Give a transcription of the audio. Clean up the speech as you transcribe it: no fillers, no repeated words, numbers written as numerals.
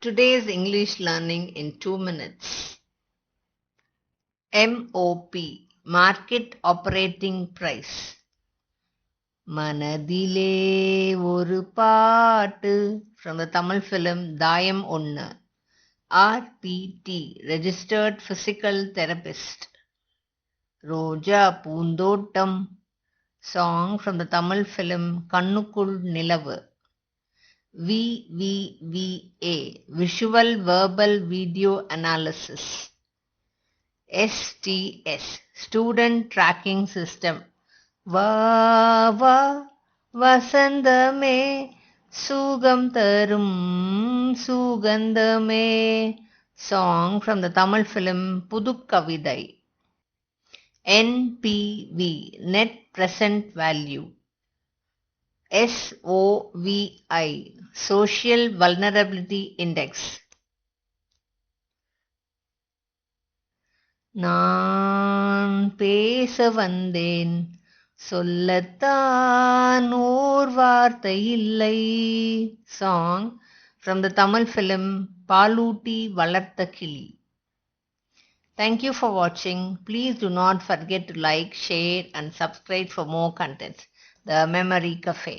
Today's English learning in 2 minutes. MOP, Market Operating Price. மனதிலே ஒரு பாட்டு from the Tamil film தாயம் ஒன்னு. RPT, Registered Physical Therapist. Roja Poonthottam, song from the Tamil film கண்ணுக்குள் நிலவு. VVVA, Visual Verbal Video Analysis. STS, Student Tracking System. வா வா வசந்தமே சுகம் தரும் சுகந்தமே, song from the Tamil film புதுக்கவிதை. NPV, Net Present Value. SOVI, Social Vulnerability Index. நான் பேச வந்தேன், சொல்லத்தான் ஓர் வார்த்தை இல்லை, song from the Tamil film பாலூட்டி வளர்த்த கிளி. Thank you for watching. Please do not forget to like, share and subscribe for more content. The Memory Cafe.